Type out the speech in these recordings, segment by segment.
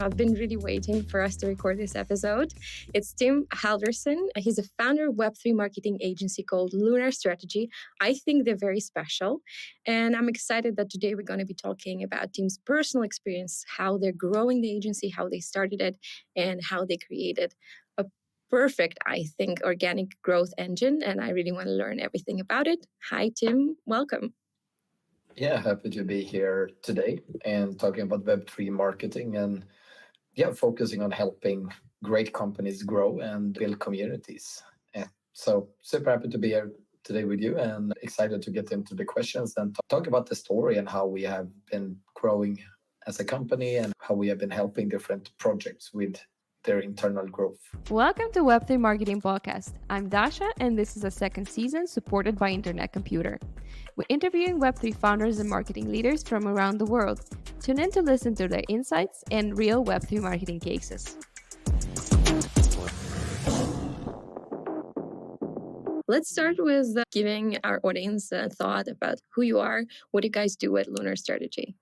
I've been really waiting for us to record this episode. It's Tim Haldorsson. He's a founder of Web3 marketing agency called Lunar Strategy. I think they're very special. And I'm excited that today we're going to be talking about Tim's personal experience, how they're growing the agency, how they started it, and how they created a perfect, I think, organic growth engine. And I really want to learn everything about it. Hi, Tim. Welcome. Yeah, happy to be here today and talking about Web3 marketing and focusing on helping great companies grow and build communities. So super happy to be here today with you and excited to get into the questions and talk about the story and how we have been growing as a company and how we have been helping different projects with their internal growth. Welcome to Web3 Marketing Podcast. I'm Dasha, and this is a second season supported by Internet Computer. We're interviewing Web3 founders and marketing leaders from around the world. Tune in to listen to their insights and real Web3 marketing cases. Let's start with giving our audience a thought about who you are. What do you guys do at Lunar Strategy?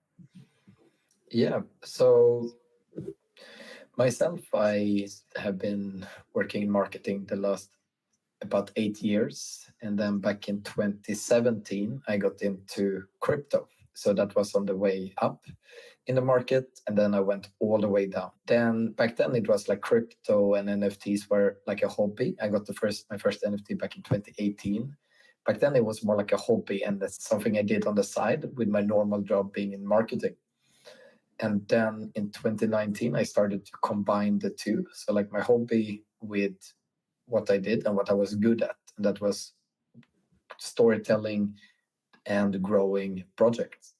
Yeah, so myself, I have been working in marketing the last about 8 years. And then back in 2017, I got into crypto. So that was on the way up in the market. And then I went all the way down. Then back then it was like crypto and NFTs were like a hobby. I got my first NFT back in 2018. Back then it was more like a hobby. And that's something I did on the side with my normal job being in marketing. And then in 2019, I started to combine the two. So like my hobby with what I did and what I was good at. And that was storytelling and growing projects.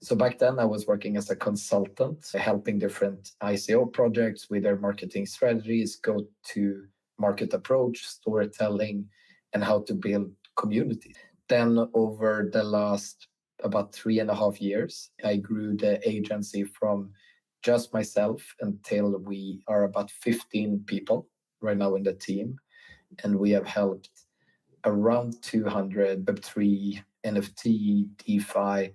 So back then I was working as a consultant, helping different ICO projects with their marketing strategies, go to market approach, storytelling, and how to build communities. Then over the last about 3.5 years, I grew the agency from just myself until we are about 15 people right now in the team. And we have helped around 200 Web3, NFT, DeFi,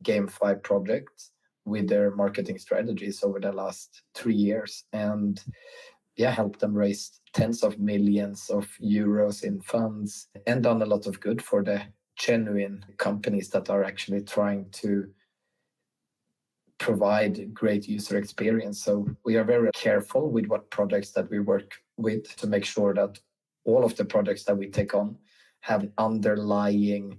GameFi projects with their marketing strategies over the last 3 years. And helped them raise tens of millions of euros in funds and done a lot of good for the genuine companies that are actually trying to provide great user experience. So we are very careful with what projects that we work with to make sure that all of the projects that we take on have underlying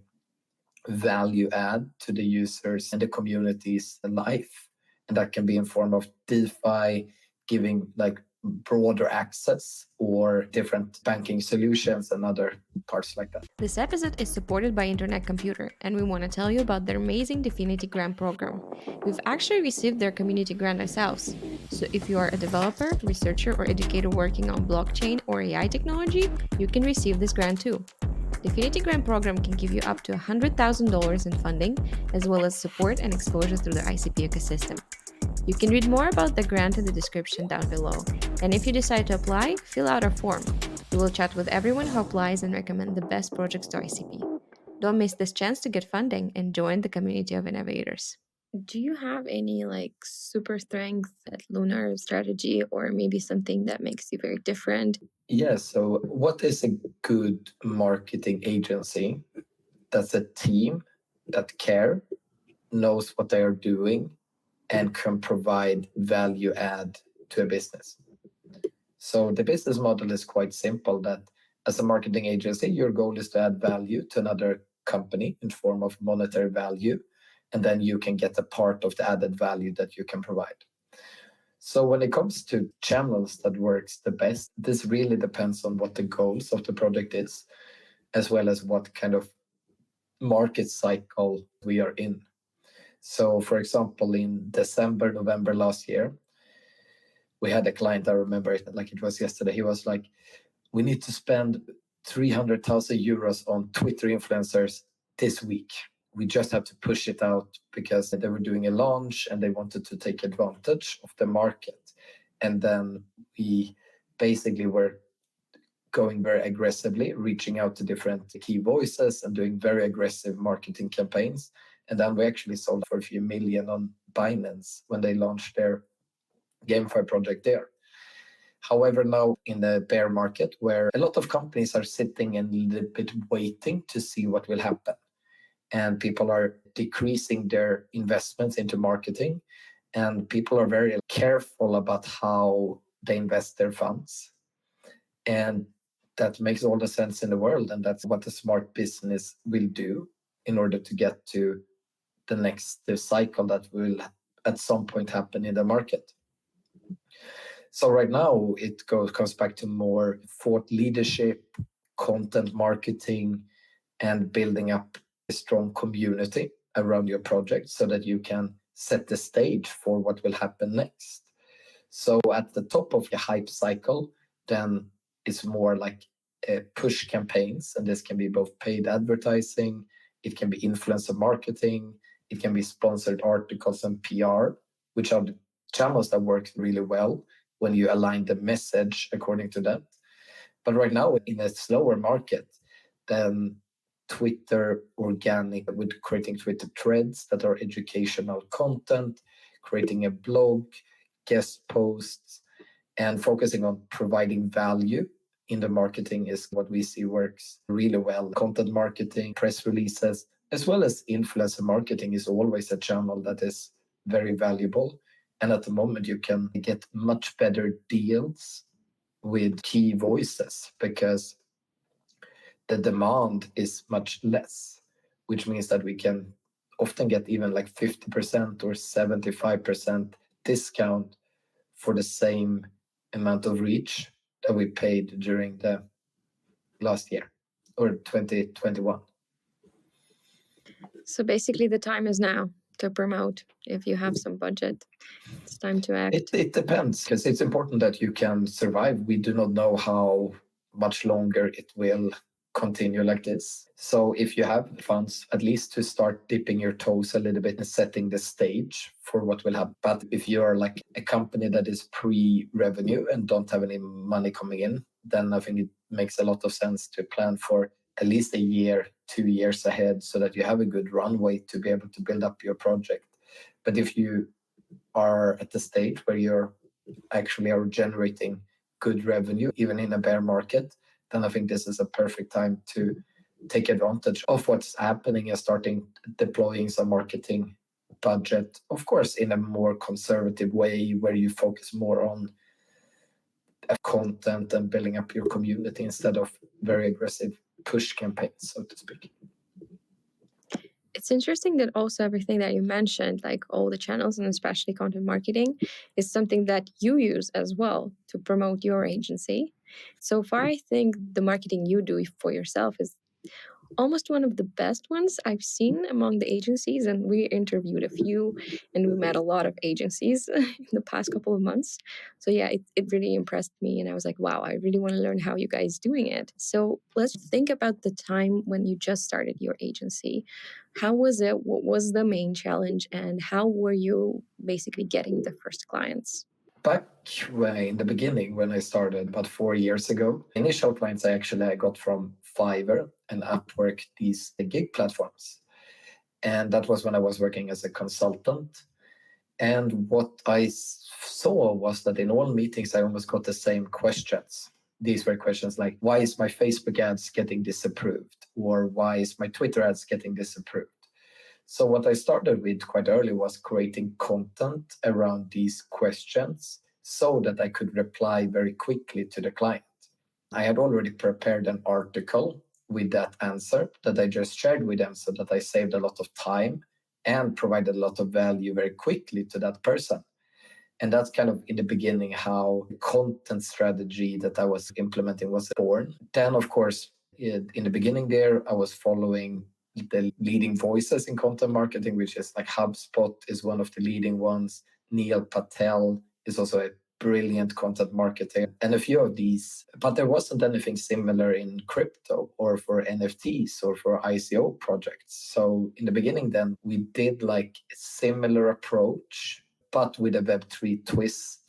value add to the users and the community's life. And that can be in form of DeFi, giving like broader access or different banking solutions and other parts like that. This episode is supported by Internet Computer, and we want to tell you about their amazing Definity Grant program. We've actually received their community grant ourselves. So if you are a developer, researcher, or educator working on blockchain or AI technology, you can receive this grant too. Definity Grant program can give you up to $100,000 in funding, as well as support and exposure through the ICP ecosystem. You can read more about the grant in the description down below. And if you decide to apply, fill out our form. We will chat with everyone who applies and recommend the best projects to ICP. Don't miss this chance to get funding and join the community of innovators. Do you have any super strength at Lunar Strategy or maybe something that makes you very different? Yeah, so what is a good marketing agency? That's a team that knows what they are doing, and can provide value add to a business. So the business model is quite simple, that as a marketing agency, your goal is to add value to another company in form of monetary value, and then you can get a part of the added value that you can provide. So when it comes to channels that works the best, this really depends on what the goals of the project is, as well as what kind of market cycle we are in. So, for example, in December, November last year, we had a client, I remember it like it was yesterday. He was like, we need to spend 300,000 euros on Twitter influencers this week. We just have to push it out because they were doing a launch and they wanted to take advantage of the market. And then we basically were going very aggressively, reaching out to different key voices and doing very aggressive marketing campaigns. And then we actually sold for a few million on Binance when they launched their gamify project there. However, now in the bear market, where a lot of companies are sitting and a little bit waiting to see what will happen, and people are decreasing their investments into marketing, and people are very careful about how they invest their funds. And that makes all the sense in the world, and that's what a smart business will do in order to get to the cycle that will at some point happen in the market. So right now it comes back to more thought leadership, content marketing, and building up a strong community around your project so that you can set the stage for what will happen next. So at the top of your hype cycle, then it's more like push campaigns, and this can be both paid advertising, it can be influencer marketing, it can be sponsored articles and PR, which are the channels that work really well when you align the message according to that. But right now, in a slower market, then Twitter organic, with creating Twitter threads that are educational content, creating a blog, guest posts, and focusing on providing value in the marketing is what we see works really well. Content marketing, press releases, as well as influencer marketing is always a channel that is very valuable. And at the moment, you can get much better deals with key voices because the demand is much less, which means that we can often get even like 50% or 75% discount for the same amount of reach that we paid during the last year or 2021. So basically, the time is now to promote. If you have some budget, it's time to act. It depends, because it's important that you can survive. We do not know how much longer it will continue like this. So if you have funds, at least to start dipping your toes a little bit and setting the stage for what will happen. But if you are like a company that is pre-revenue and don't have any money coming in, then I think it makes a lot of sense to plan for at least a year, 2 years ahead, so that you have a good runway to be able to build up your project. But if you are at the stage where you're actually are generating good revenue, even in a bear market, then I think this is a perfect time to take advantage of what's happening and starting deploying some marketing budget, of course, in a more conservative way where you focus more on content and building up your community instead of very aggressive push campaigns, so to speak. It's interesting that also everything that you mentioned, like all the channels and especially content marketing, is something that you use as well to promote your agency. So far, I think the marketing you do for yourself is almost one of the best ones I've seen among the agencies. And we interviewed a few and we met a lot of agencies in the past couple of months. So yeah, it really impressed me. And I was like, wow, I really want to learn how you guys doing it. So let's think about the time when you just started your agency. How was it? What was the main challenge? And how were you basically getting the first clients? Back in the beginning, when I started about 4 years ago, initial clients I got from Fiverr and Upwork, these gig platforms. And that was when I was working as a consultant. And what I saw was that in all meetings, I almost got the same questions. These were questions like, why is my Facebook ads getting disapproved? Or why is my Twitter ads getting disapproved? So what I started with quite early was creating content around these questions so that I could reply very quickly to the client. I had already prepared an article with that answer that I just shared with them so that I saved a lot of time and provided a lot of value very quickly to that person. And that's kind of in the beginning how the content strategy that I was implementing was born. Then, of course, in the beginning there, I was following the leading voices in content marketing, which is like HubSpot is one of the leading ones. Neil Patel is also a brilliant content marketer, and a few of these. But there wasn't anything similar in crypto or for NFTs or for ICO projects. So in the beginning then, we did like a similar approach, but with a Web3 twist,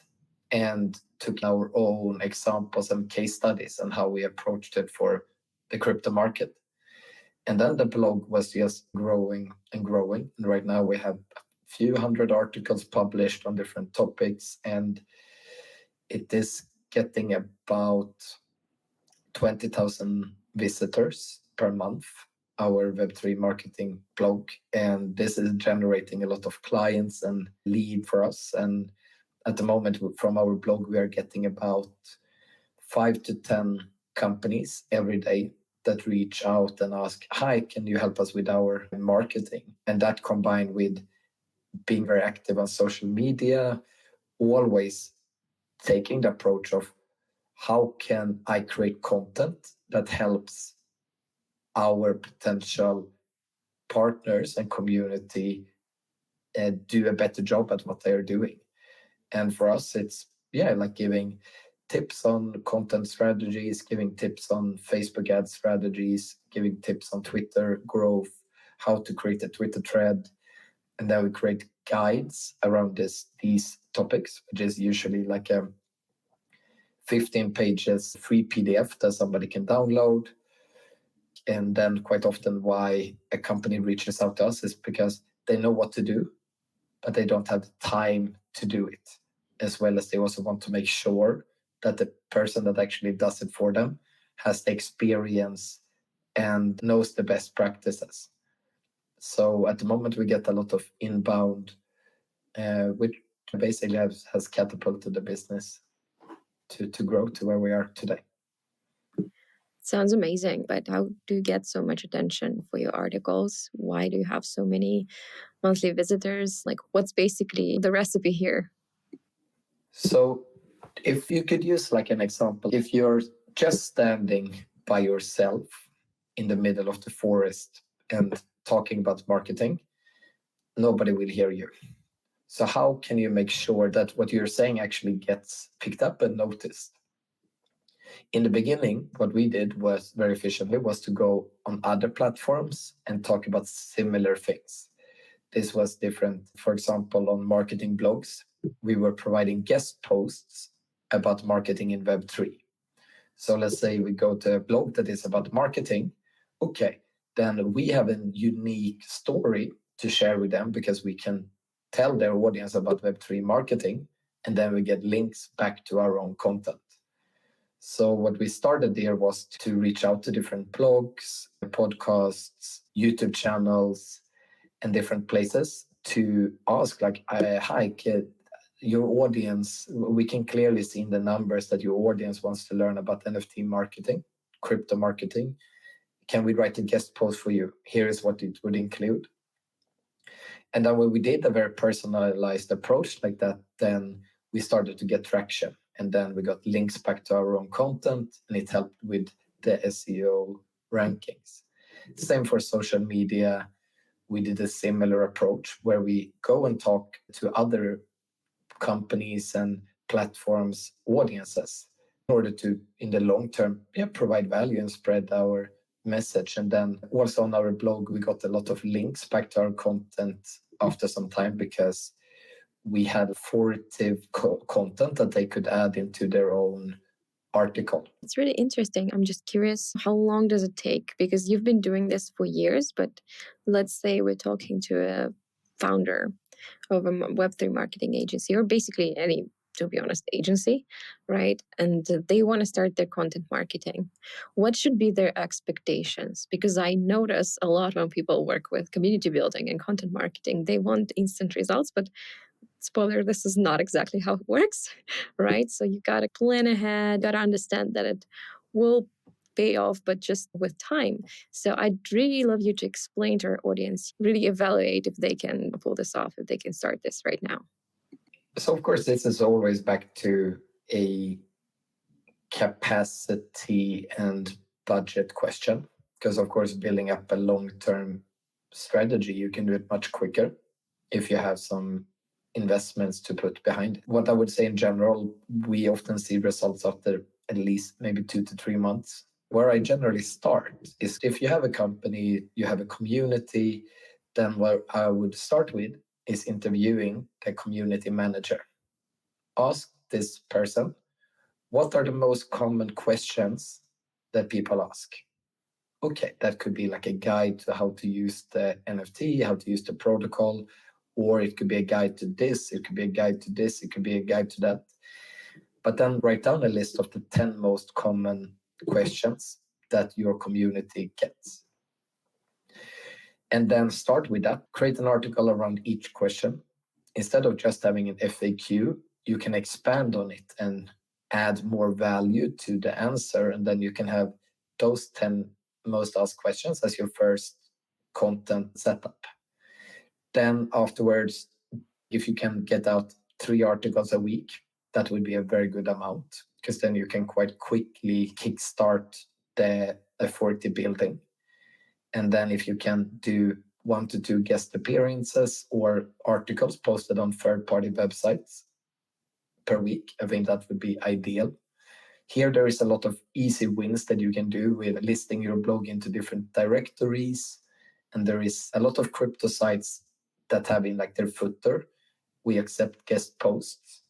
and took our own examples and case studies and how we approached it for the crypto market. And then the blog was just growing and growing. And right now we have few hundred articles published on different topics, and it is getting about 20,000 visitors per month, our Web3 marketing blog. And this is generating a lot of clients and lead for us. And at the moment, from our blog, we are getting about 5 to 10 companies every day that reach out and ask, hi, can you help us with our marketing? And that combined with being very active on social media, always taking the approach of how can I create content that helps our potential partners and community do a better job at what they are doing. And for us, it's like giving tips on content strategies, giving tips on Facebook ad strategies, giving tips on Twitter growth, how to create a Twitter thread. And then we create guides around these topics, which is usually like a 15 pages free PDF that somebody can download. And then quite often why a company reaches out to us is because they know what to do, but they don't have the time to do it, as well as they also want to make sure that the person that actually does it for them has the experience and knows the best practices. So at the moment, we get a lot of inbound, which basically has catapulted the business to grow to where we are today. Sounds amazing, but how do you get so much attention for your articles? Why do you have so many monthly visitors? Like, what's basically the recipe here? So if you could use like an example, if you're just standing by yourself in the middle of the forest and talking about marketing, nobody will hear you. So how can you make sure that what you're saying actually gets picked up and noticed? In the beginning, what we did was very efficiently was to go on other platforms and talk about similar things. This was different. For example, on marketing blogs, we were providing guest posts about marketing in Web3. So let's say we go to a blog that is about marketing. Okay, then we have a unique story to share with them because we can tell their audience about Web3 marketing, and then we get links back to our own content. So what we started there was to reach out to different blogs, podcasts, YouTube channels, and different places to ask like, hi, kid, your audience, we can clearly see in the numbers that your audience wants to learn about NFT marketing, crypto marketing. Can we write a guest post for you? Here is what it would include. And then when we did a very personalized approach like that, then we started to get traction. And then we got links back to our own content, and it helped with the SEO rankings. Same for social media. We did a similar approach where we go and talk to other companies and platforms, audiences, in order to, in the long term, provide value and spread our message. And then also on our blog, we got a lot of links back to our content after some time because we had authoritative content that they could add into their own article. It's really interesting. I'm just curious, how long does it take? Because you've been doing this for years, but let's say we're talking to a founder of a Web3 marketing agency, or basically any, to be honest, agency, right? And they want to start their content marketing. What should be their expectations? Because I notice a lot when people work with community building and content marketing, they want instant results, but spoiler, this is not exactly how it works, right? So you got to plan ahead, got to understand that it will pay off, but just with time. So I'd really love you to explain to our audience, really evaluate if they can pull this off, if they can start this right now. So of course, this is always back to a capacity and budget question, because of course, building up a long-term strategy, you can do it much quicker if you have some investments to put behind it. What I would say in general, we often see results after at least maybe 2 to 3 months. Where I generally start is if you have a company, you have a community, then what I would start with is interviewing the community manager. Ask this person, what are the most common questions that people ask? Okay, that could be like a guide to how to use the NFT, how to use the protocol, or it could be a guide to this, it could be a guide to this, it could be a guide to that. But then write down a list of the 10 most common questions that your community gets. And then start with that. Create an article around each question. Instead of just having an FAQ, you can expand on it and add more value to the answer. And then you can have those 10 most asked questions as your first content setup. Then afterwards, if you can get out 3 articles a week, that would be a very good amount, because then you can quite quickly kickstart the authority building. And then if you can do 1 to 2 guest appearances or articles posted on third-party websites per week, I think that would be ideal. Here there is a lot of easy wins that you can do with listing your blog into different directories. And there is a lot of crypto sites that have in like their footer, we accept guest posts.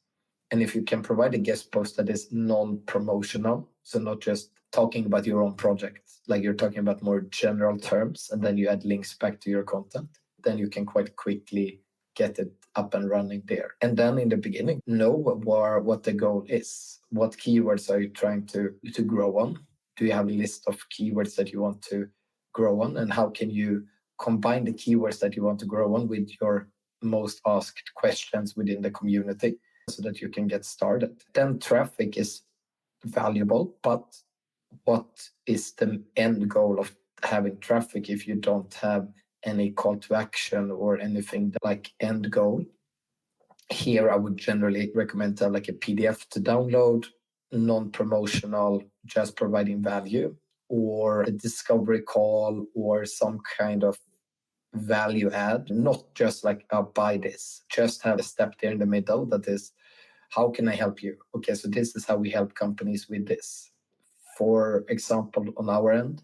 And if you can provide a guest post that is non-promotional, so not just talking about your own project, like you're talking about more general terms, and then you add links back to your content, then you can quite quickly get it up and running there. And then in the beginning, know what the goal is. What keywords are you trying to grow on? Do you have a list of keywords that you want to grow on? And how can you combine the keywords that you want to grow on with your most asked questions within the community so that you can get started? Then traffic is valuable, but what is the end goal of having traffic if you don't have any call to action or anything like end goal? Here I would generally recommend to have like a PDF to download, non-promotional, just providing value, or a discovery call or some kind of value add, not just like buy this, just have a step there in the middle that is, how can I help you? Okay, so this is how we help companies with this. For example, on our end,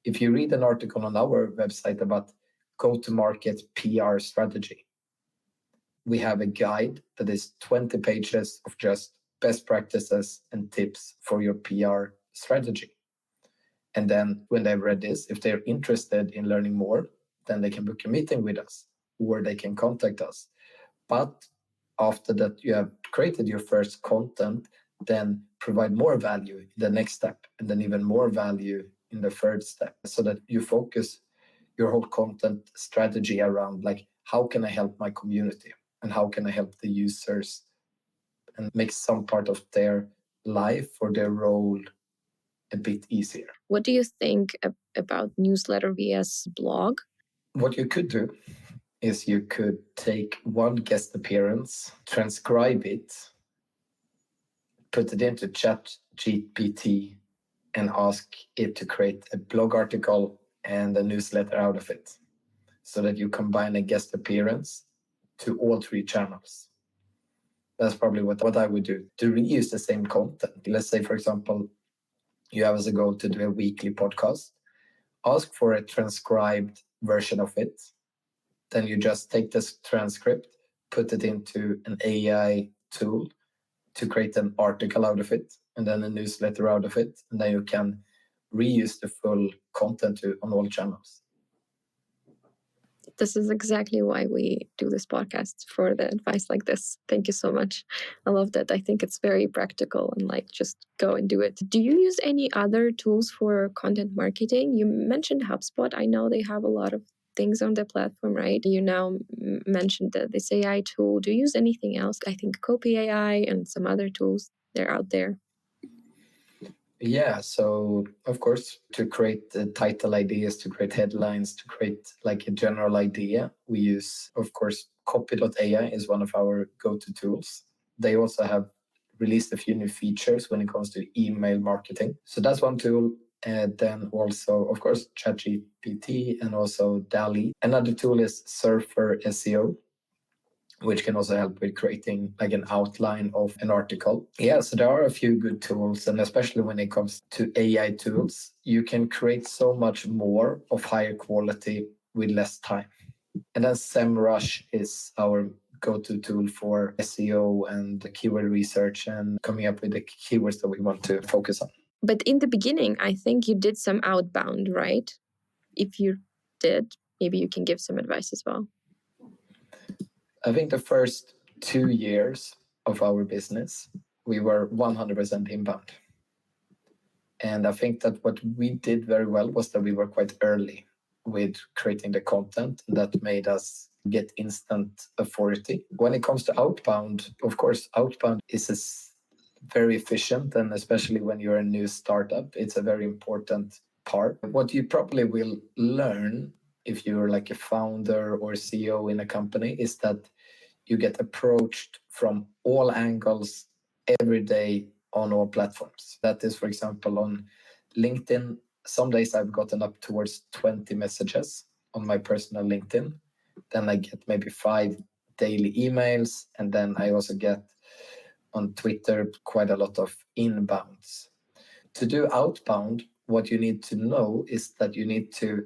if you read an article on our website about go-to-market PR strategy, we have a guide that is 20 pages of just best practices and tips for your PR strategy. And then when they've read this, if they're interested in learning more, then they can book a meeting with us or they can contact us. But after that, you have created your first content, then provide more value in the next step, and then even more value in the third step, so that you focus your whole content strategy around like, how can I help my community and how can I help the users and make some part of their life or their role a bit easier. What do you think about newsletter vs blog? What you could do is you could take one guest appearance, transcribe it, put it into ChatGPT, and ask it to create a blog article and a newsletter out of it, so that you combine a guest appearance to all 3 channels. That's probably what I would do to reuse the same content. Let's say, for example, you have as a goal to do a weekly podcast. Ask for a transcribed version of it. Then you just take this transcript, put it into an AI tool to create an article out of it, and then a newsletter out of it. And then you can reuse the full content on all channels. This is exactly why we do this podcast, for the advice like this. Thank you so much. I love that. I think it's very practical and like just go and do it. Do you use any other tools for content marketing? You mentioned HubSpot. I know they have a lot of things on the platform, right? You now mentioned this AI tool. Do you use anything else? I think Copy AI and some other tools, they're out there. Yeah, so of course, to create the title ideas, to create headlines, to create like a general idea, we use, of course, Copy.ai is one of our go-to tools. They also have released a few new features when it comes to email marketing. So that's one tool. And then also, of course, ChatGPT and also DALL-E. Another tool is Surfer SEO, which can also help with creating like an outline of an article. Yeah, so there are a few good tools, and especially when it comes to AI tools, you can create so much more of higher quality with less time. And then SEMrush is our go-to tool for SEO and keyword research and coming up with the keywords that we want to focus on. But in the beginning, I think you did some outbound, right? If you did, maybe you can give some advice as well. I think the first 2 years of our business, we were 100% inbound. And I think that what we did very well was that we were quite early with creating the content that made us get instant authority. When it comes to outbound, of course, outbound is very efficient, and especially when you're a new startup, it's a very important part. What you probably will learn if you're like a founder or CEO in a company is that you get approached from all angles every day on all platforms. That is, for example, on LinkedIn. Some days I've gotten up towards 20 messages on my personal LinkedIn. Then I get maybe 5 daily emails. And then I also get on Twitter quite a lot of inbounds. To do outbound, what you need to know is that you need to,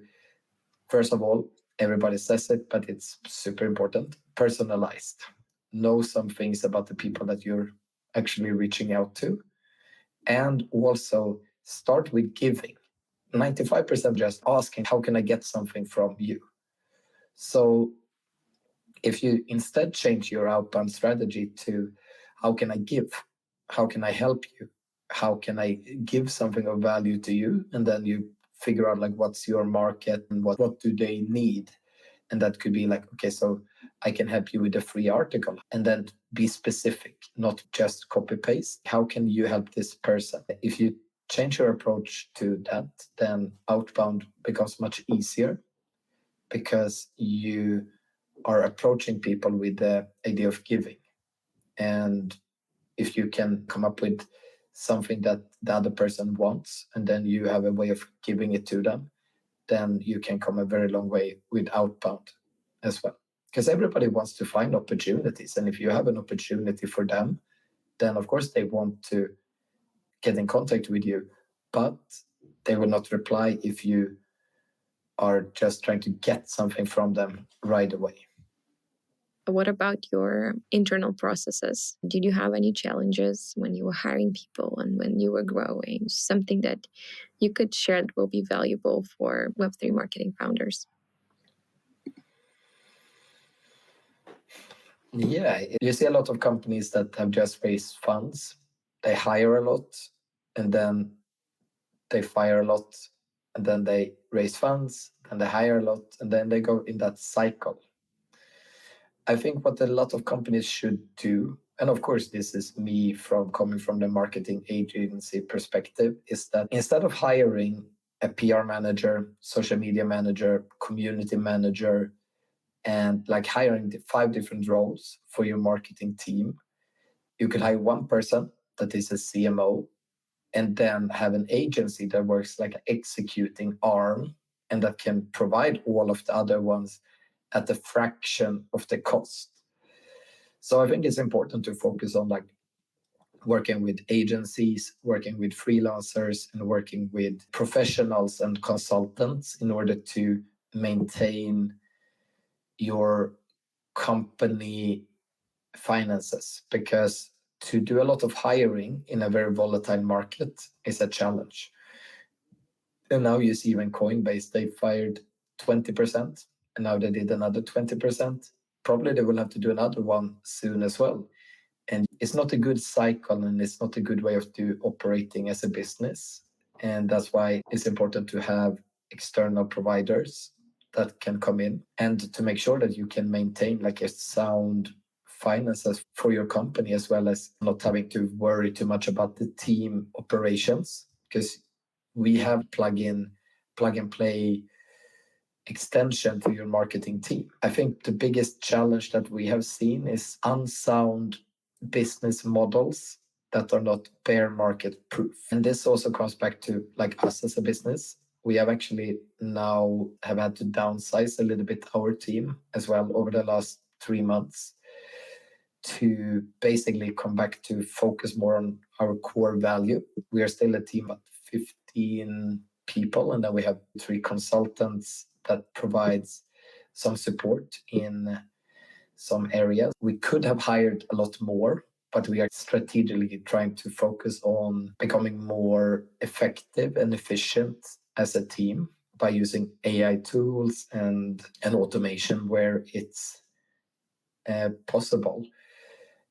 first of all, everybody says it, but it's super important, personalized. Know some things about the people that you're actually reaching out to. And also start with giving. 95% just asking, how can I get something from you? So if you instead change your outbound strategy to how can I give? How can I help you? How can I give something of value to you? And then you figure out like what's your market and what do they need? And that could be like, okay, so I can help you with a free article, and then be specific, not just copy paste. How can you help this person? If you change your approach to that, then outbound becomes much easier because you are approaching people with the idea of giving. And if you can come up with something that the other person wants, and then you have a way of giving it to them, then you can come a very long way with outbound as well. Because everybody wants to find opportunities. And if you have an opportunity for them, then of course they want to get in contact with you, but they will not reply if you are just trying to get something from them right away. What about your internal processes? Did you have any challenges when you were hiring people and when you were growing? Something that you could share that will be valuable for Web3 marketing founders? Yeah, you see a lot of companies that have just raised funds. They hire a lot, and then they fire a lot, and then they raise funds, and they hire a lot, and then they go in that cycle. I think what a lot of companies should do, and of course this is me coming from the marketing agency perspective, is that instead of hiring a PR manager, social media manager, community manager, and like hiring the 5 different roles for your marketing team, you could hire one person that is a CMO, and then have an agency that works like an executing arm and that can provide all of the other ones at a fraction of the cost. So I think it's important to focus on like working with agencies, working with freelancers, and working with professionals and consultants in order to maintain your company finances, because to do a lot of hiring in a very volatile market is a challenge. And now you see even Coinbase, they fired 20%, and now they did another 20%. Probably they will have to do another one soon as well. And it's not a good cycle, and it's not a good way of operating as a business. And that's why it's important to have external providers that can come in and to make sure that you can maintain like a sound finances for your company, as well as not having to worry too much about the team operations, because we have plug and play extension to your marketing team. I think the biggest challenge that we have seen is unsound business models that are not bear market proof. And this also comes back to like us as a business. We have actually now have had to downsize a little bit our team as well over the last 3 months to basically come back to focus more on our core value. We are still a team of 15 people, and then we have 3 consultants that provides some support in some areas. We could have hired a lot more, but we are strategically trying to focus on becoming more effective and efficient as a team by using AI tools and automation where it's possible.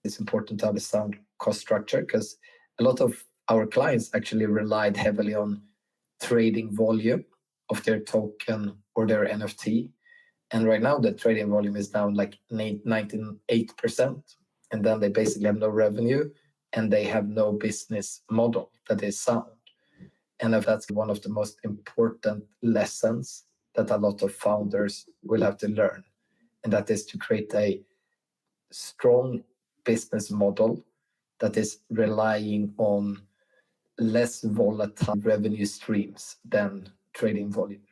It's important to have a sound cost structure because a lot of our clients actually relied heavily on trading volume of their token or their NFT. And right now the trading volume is down like 98%. And then they basically have no revenue and they have no business model that is sound. And that's one of the most important lessons that a lot of founders will have to learn. And that is to create a strong business model that is relying on less volatile revenue streams than trading volume.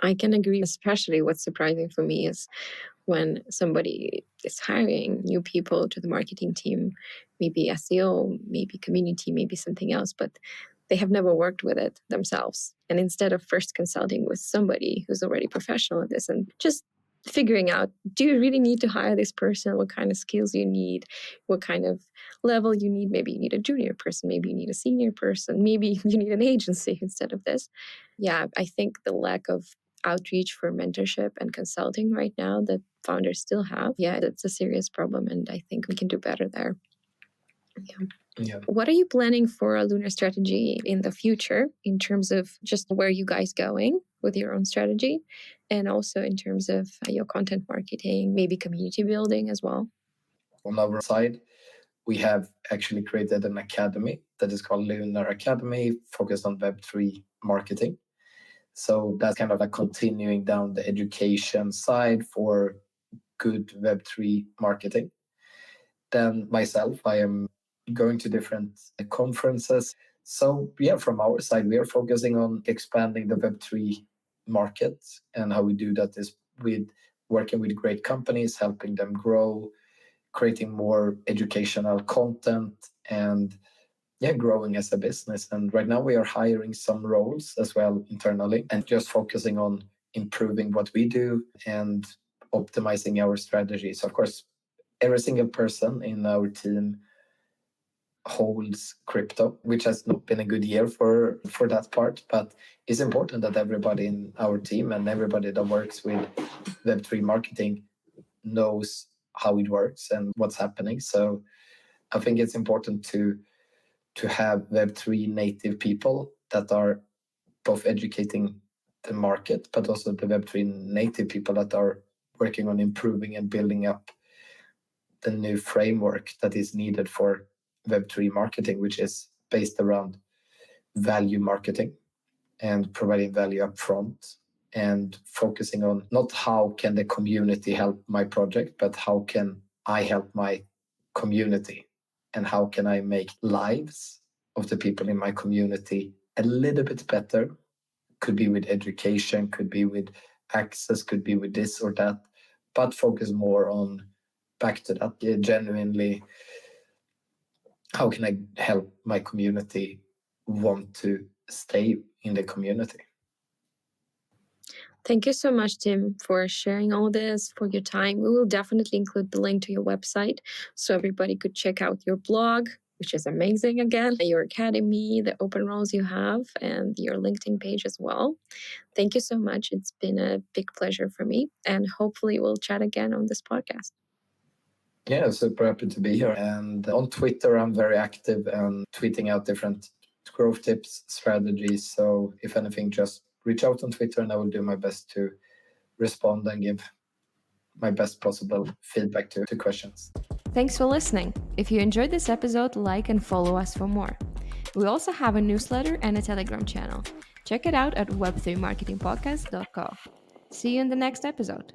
I can agree, especially what's surprising for me is when somebody is hiring new people to the marketing team, maybe SEO, maybe community, maybe something else, but they have never worked with it themselves. And instead of first consulting with somebody who's already professional at this and just figuring out, do you really need to hire this person? What kind of skills you need? What kind of level you need? Maybe you need a junior person. Maybe you need a senior person. Maybe you need an agency instead of this. Yeah, I think the lack of outreach for mentorship and consulting right now that founders still have, yeah, it's a serious problem. And I think we can do better there. Yeah. What are you planning for a Lunar Strategy in the future in terms of just where you guys going with your own strategy and also in terms of your content marketing, maybe community building as well? On our side, we have actually created an academy that is called Lunar Academy, focused on Web3 marketing. So that's kind of like continuing down the education side for good Web3 marketing. Then myself, I am going to different conferences. So yeah, from our side, we are focusing on expanding the Web3 market. And how we do that is with working with great companies, helping them grow, creating more educational content, and yeah, growing as a business. And right now we are hiring some roles as well internally and just focusing on improving what we do and optimizing our strategies. Of course, every single person in our team holds crypto, which has not been a good year for that part, but it's important that everybody in our team and everybody that works with Web3 marketing knows how it works and what's happening. So I think it's important to have Web3 native people that are both educating the market, but also the Web3 native people that are working on improving and building up the new framework that is needed for Web3 marketing, which is based around value marketing and providing value up front and focusing on not how can the community help my project, but how can I help my community and how can I make lives of the people in my community a little bit better. Could be with education, could be with access, could be with this or that, but focus more on back to that, genuinely, how can I help my community want to stay in the community? Thank you so much, Tim, for sharing all this, for your time. We will definitely include the link to your website so everybody could check out your blog, which is amazing again, your academy, the open roles you have, and your LinkedIn page as well. Thank you so much. It's been a big pleasure for me, and hopefully we'll chat again on this podcast. Yeah, super happy to be here. And on Twitter, I'm very active and tweeting out different growth tips, strategies. So if anything, just reach out on Twitter and I will do my best to respond and give my best possible feedback to questions. Thanks for listening. If you enjoyed this episode, like and follow us for more. We also have a newsletter and a Telegram channel. Check it out at web3marketingpodcast.co. See you in the next episode.